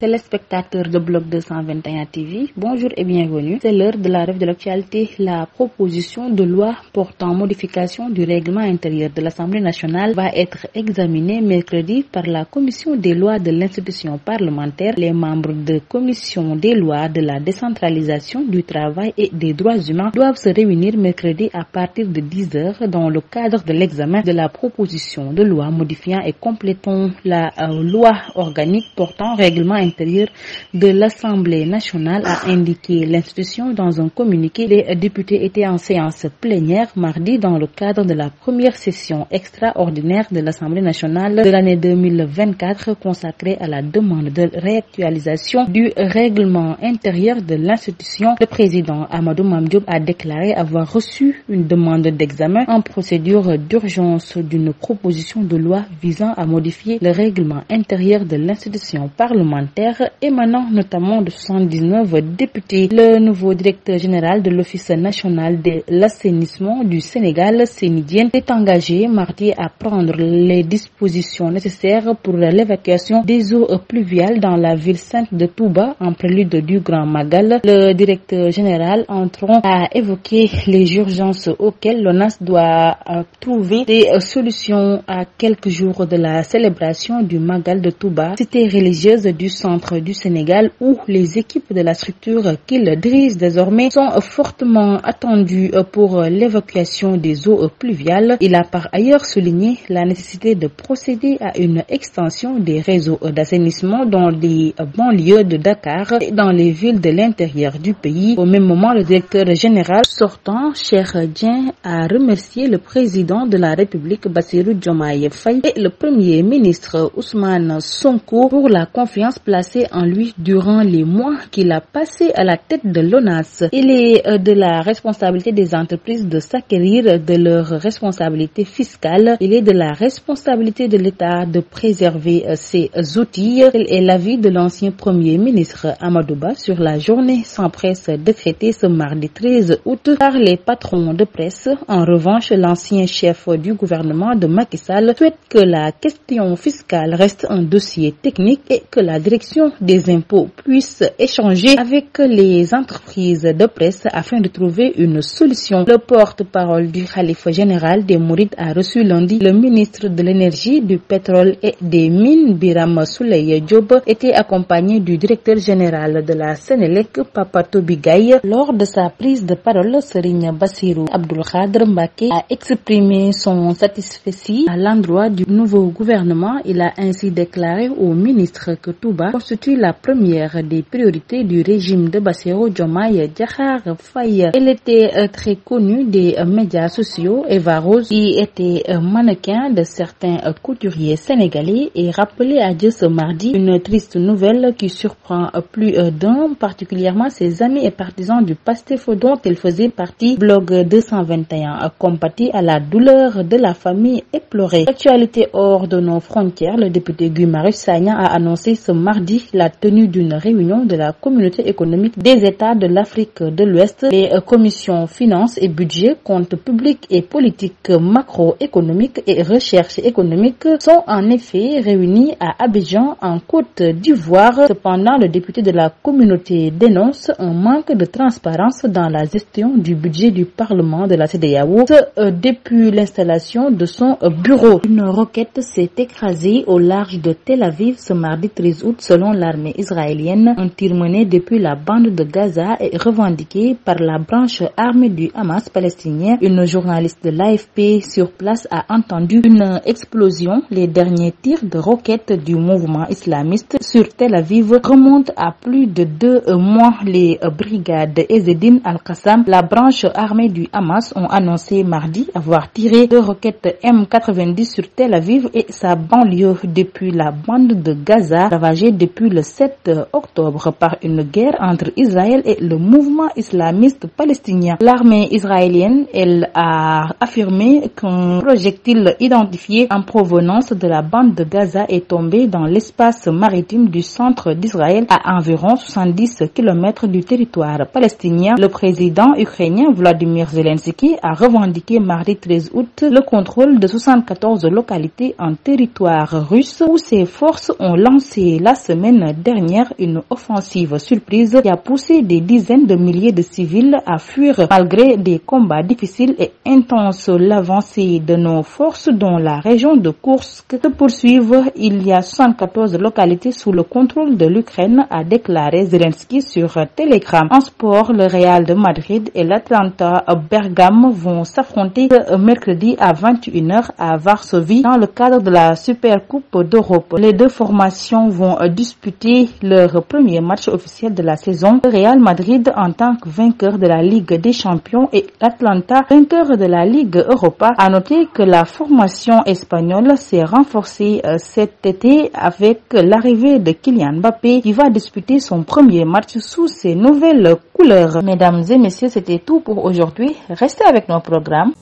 téléspectateurs de Bloc 221 TV, bonjour et bienvenue. C'est l'heure de la revue de l'actualité. La proposition de loi portant modification du règlement intérieur de l'Assemblée nationale va être examinée mercredi par la commission des lois de l'institution parlementaire. Les membres de commission des lois de la décentralisation du travail et des droits humains doivent se réunir mercredi à partir de 10 heures dans le cadre de l'examen de la proposition de loi modifiant et complétant la loi organique portant règlement intérieur de l'Assemblée nationale, a indiqué l'institution dans un communiqué. Les députés étaient en séance plénière mardi dans le cadre de la première session extraordinaire de l'Assemblée nationale de l'année 2024 consacrée à la demande de réactualisation du règlement intérieur de l'institution. Le président Amadou Mame Diop a déclaré avoir reçu une demande d'examen en procédure d'urgence d'une proposition de loi visant à modifier le règlement intérieur de l'institution parlementaire émanant notamment de 79 députés. Le nouveau directeur général de l'Office national de l'assainissement du Sénégal, Seny Diène, s'est engagé mardi à prendre les dispositions nécessaires pour l'évacuation des eaux pluviales dans la ville sainte de Touba en prélude du Grand Magal. Le directeur général entrant a évoqué les urgences auxquelles l'ONAS doit trouver des solutions à quelques jours de la célébration du Magal de Touba, cité religieuse du centre du Sénégal où les équipes de la structure qu'il dirige désormais sont fortement attendues pour l'évacuation des eaux pluviales. Il a par ailleurs souligné la nécessité de procéder à une extension des réseaux d'assainissement dans les banlieues de Dakar et dans les villes de l'intérieur du pays. Au même moment, le directeur général sortant, Cheikh Dieng, a remercié le président de la République, Bassirou Diomaye Faye, et le premier ministre Ousmane Sonko pour la confiance placée en lui durant les mois qu'il a passé à la tête de l'ONAS. Il est de la responsabilité des entreprises de s'acquérir de leurs responsabilités fiscales. Il est de la responsabilité de l'État de préserver ses outils. Tel est l'avis de l'ancien premier ministre Amadou Ba sur la journée sans presse décrétée ce mardi 13 août par les patrons de presse. En revanche, l'ancien chef du gouvernement de Macky Sall souhaite que la question fiscale reste un dossier technique et que la direction des impôts puisse échanger avec les entreprises de presse afin de trouver une solution. Le porte-parole du khalife général des Mourides a reçu lundi le ministre de l'énergie, du pétrole et des mines, Biram Souleye Diop, était accompagné du directeur général de la Sénélec, Papa Toby Gaye. Lors de sa prise de parole, Serigne Bassirou Abdoul Khadr Mbacké a exprimé son satisfecit à l'endroit du nouveau gouvernement. Il a ainsi déclaré au ministre que Touba constitue la première des priorités du régime de Bassirou Diomaye Diakhar Faye. Elle était très connue des médias sociaux. Eva Rose, qui était mannequin de certains couturiers sénégalais, et rappelé à Dieu ce mardi une triste nouvelle qui surprend plus d'un, particulièrement ses amis et partisans du PASTEF dont elle faisait partie. Blog 221 compatit à la douleur de la famille éplorée. Actualité hors de nos frontières, le député Guy Marius Sagna a annoncé ce mardi la tenue d'une réunion de la communauté économique des États de l'Afrique de l'Ouest. Les commissions finances et budget, comptes publics et politique macroéconomique et recherche économique sont en effet réunies à Abidjan en Côte d'Ivoire. Cependant, le député de la communauté dénonce un manque de transparence dans la gestion du budget du Parlement de la CEDEAO depuis l'installation de son bureau. Une roquette s'est écrasée au large de Tel Aviv ce mardi 13 août selon l'armée israélienne. Un tir mené depuis la bande de Gaza est revendiqué par la branche armée du Hamas palestinien. Une journaliste de l'AFP sur place a entendu une explosion. Les derniers tirs de roquettes du mouvement islamiste sur Tel Aviv remontent à plus de 2 mois. Les brigades Ezzedine Al-Qassam, la branche armée du Hamas, ont annoncé mardi avoir tiré 2 roquettes M90 sur Tel Aviv et sa banlieue depuis la bande de Gaza, ravagée depuis le 7 octobre par une guerre entre Israël et le mouvement islamiste palestinien. L'armée israélienne, elle, a affirmé qu'un projectile identifié en provenance de la bande de Gaza est tombé dans l'espace maritime du centre d'Israël à environ 70 km du territoire palestinien. Le président ukrainien Volodymyr Zelensky a revendiqué mardi 13 août le contrôle de 74 localités en territoire russe où ses forces ont lancé la semaine semaine dernière une offensive surprise qui a poussé des dizaines de milliers de civils à fuir malgré des combats difficiles et intenses. L'avancée de nos forces dans la région de Koursk se poursuit. Il y a 74 localités sous le contrôle de l'Ukraine, a déclaré Zelensky sur Telegram. En sport, le Real de Madrid et l'Atalanta Bergame vont s'affronter mercredi à 21h à Varsovie dans le cadre de la Supercoupe d'Europe. Les deux formations vont disputer leur premier match officiel de la saison. Le Real Madrid en tant que vainqueur de la Ligue des Champions et l'Atalanta vainqueur de la Ligue Europa. A noter que la formation espagnole s'est renforcée cet été avec l'arrivée de Kylian Mbappé qui va disputer son premier match sous ses nouvelles couleurs. Mesdames et messieurs, c'était tout pour aujourd'hui. Restez avec nos programmes.